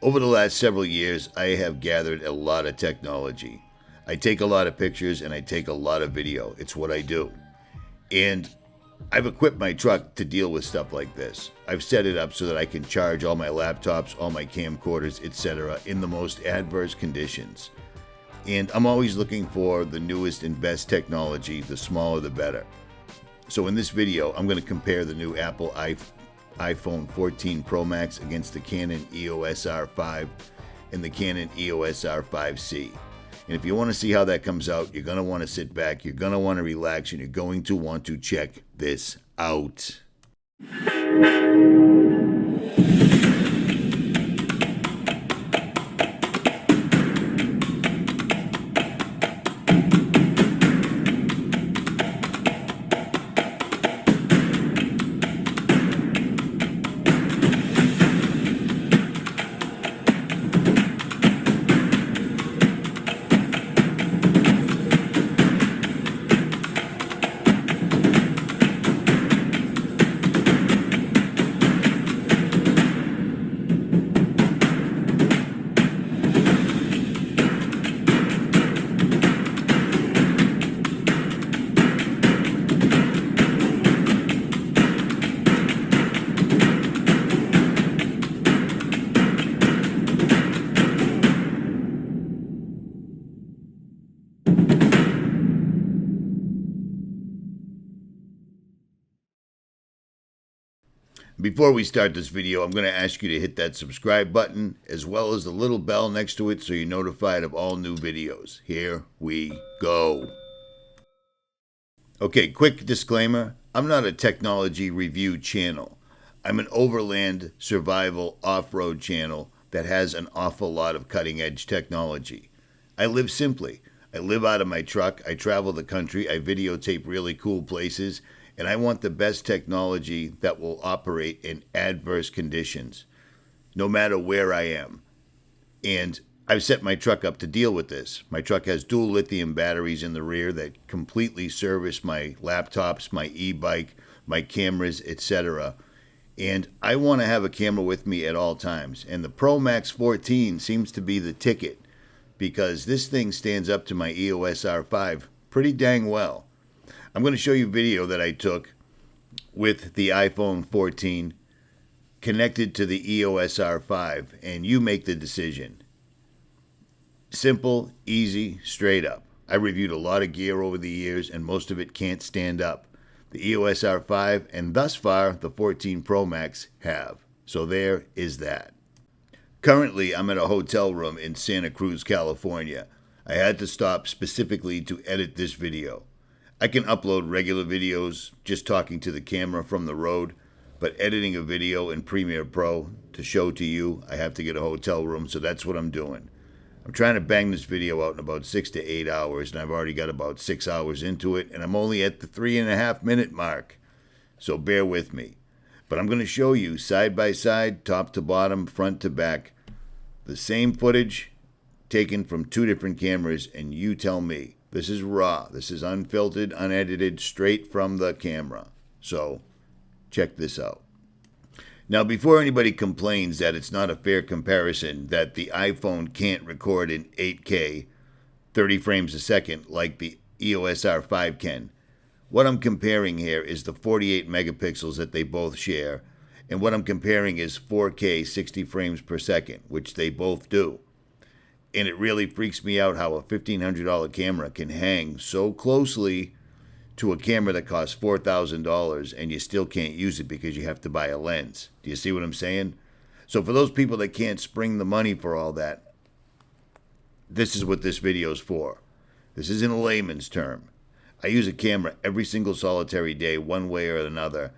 Over the last several years, I have gathered a lot of technology. I take a lot of pictures and I take a lot of video. It's what I do. And I've equipped my truck to deal with stuff like this. I've set it up so that I can charge all my laptops, all my camcorders, etc. in the most adverse conditions. And I'm always looking for the newest and best technology, the smaller the better. So in this video, I'm going to compare the new Apple iPhone 14 Pro Max against the Canon EOS R5 and the Canon EOS R5C. And if you want to see how that comes out, you're going to want to sit back, you're going to want to relax, and you're going to want to check this out. Before we start this video, I'm going to ask you to hit that subscribe button as well as the little bell next to it so you're notified of all new videos. Here we go. Okay, quick disclaimer. I'm not a technology review channel. I'm an overland survival off-road channel that has an awful lot of cutting-edge technology. I live simply. I live out of my truck. I travel the country. I videotape really cool places. And I want the best technology that will operate in adverse conditions, no matter where I am. And I've set my truck up to deal with this. My truck has dual lithium batteries in the rear that completely service my laptops, my e-bike, my cameras, etc. And I want to have a camera with me at all times. And the Pro Max 14 seems to be the ticket because this thing stands up to my EOS R5 pretty dang well. I'm going to show you a video that I took with the iPhone 14 connected to the EOS R5, and you make the decision. Simple, easy, straight up. I reviewed a lot of gear over the years, and most of it can't stand up. The EOS R5 and thus far the 14 Pro Max have. So there is that. Currently, I'm in a hotel room in Santa Cruz, California. I had to stop specifically to edit this video. I can upload regular videos just talking to the camera from the road, but editing a video in Premiere Pro to show to you, I have to get a hotel room, so that's what I'm doing. I'm trying to bang this video out in about 6 to 8 hours, and I've already got about 6 hours into it, and I'm only at the 3.5 minute mark, so bear with me. But I'm going to show you side by side, top to bottom, front to back, the same footage taken from two different cameras, and you tell me. This is raw. This is unfiltered, unedited, straight from the camera. So, check this out. Now, before anybody complains that it's not a fair comparison, that the iPhone can't record in 8K, 30 frames a second, like the EOS R5 can, what I'm comparing here is the 48 megapixels that they both share, and what I'm comparing is 4K 60 frames per second, which they both do. And it really freaks me out how a $1,500 camera can hang so closely to a camera that costs $4,000 and you still can't use it because you have to buy a lens. Do you see what I'm saying? So for those people that can't spring the money for all that, this is what this video is for. This is in a layman's term. I use a camera every single solitary day, one way or another,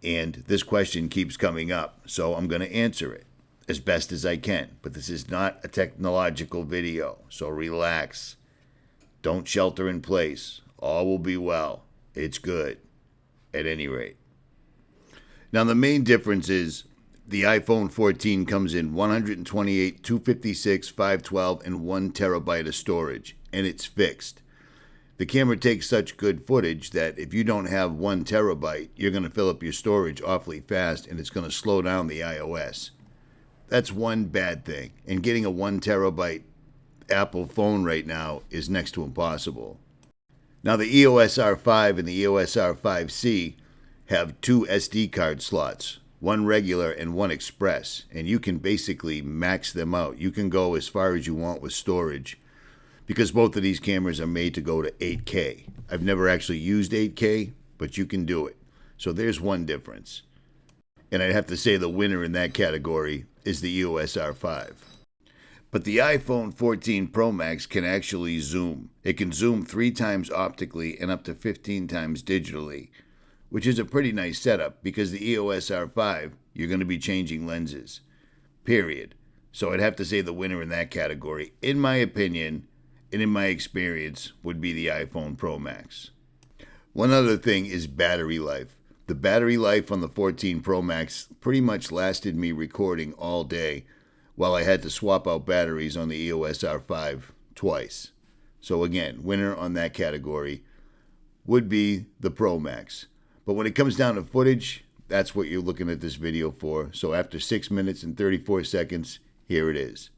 and this question keeps coming up, so I'm going to answer it as best as I can. But this is not a technological video, so relax. Don't shelter in place. All will be well. It's good, at any rate. Now, the main difference is the iPhone 14 comes in 128, 256, 512, and 1 terabyte of storage, and it's fixed. The camera takes such good footage that if you don't have 1 terabyte, you're going to fill up your storage awfully fast, and it's going to slow down the iOS. That's one bad thing. And getting a 1 terabyte Apple phone right now is next to impossible. Now the EOS R5 and the EOS R5C have 2 SD card slots, one regular and one express, and you can basically max them out. You can go as far as you want with storage because both of these cameras are made to go to 8K. I've never actually used 8K, but you can do it. So there's one difference. And I'd have to say the winner in that category is the EOS R5. But the iPhone 14 Pro Max can actually zoom. It can zoom 3 times optically and up to 15 times digitally, which is a pretty nice setup because the EOS R5, you're going to be changing lenses, period. So I'd have to say the winner in that category, in my opinion and in my experience, would be the iPhone Pro Max. One other thing is battery life. The battery life on the 14 Pro Max pretty much lasted me recording all day, while I had to swap out batteries on the EOS R5 twice. So again, winner on that category would be the Pro Max. But when it comes down to footage, that's what you're looking at this video for. So after 6 minutes and 34 seconds, here it is.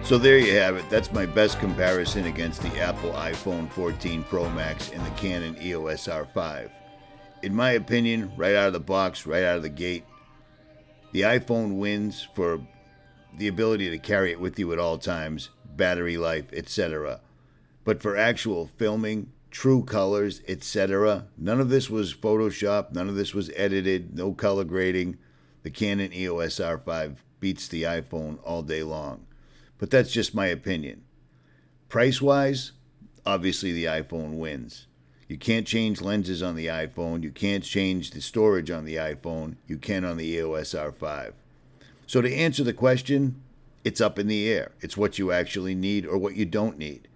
So there you have it. That's my best comparison against the Apple iPhone 14 Pro Max and the Canon EOS R5. In my opinion, right out of the box, right out of the gate, the iPhone wins for the ability to carry it with you at all times, battery life, etc. But for actual filming, true colors, etc., none of this was Photoshopped, none of this was edited, no color grading. The Canon EOS R5 beats the iPhone all day long. But that's just my opinion. Price-wise, obviously the iPhone wins. You can't change lenses on the iPhone. You can't change the storage on the iPhone. You can on the EOS R5. So to answer the question, it's up in the air. It's what you actually need or what you don't need.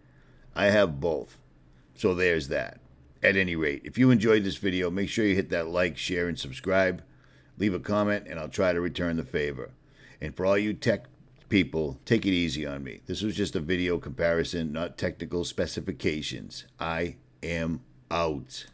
I have both. So there's that. At any rate, if you enjoyed this video, make sure you hit that like, share, and subscribe. Leave a comment, and I'll try to return the favor. And for all you tech people, take it easy on me. This was just a video comparison, not technical specifications. I am out.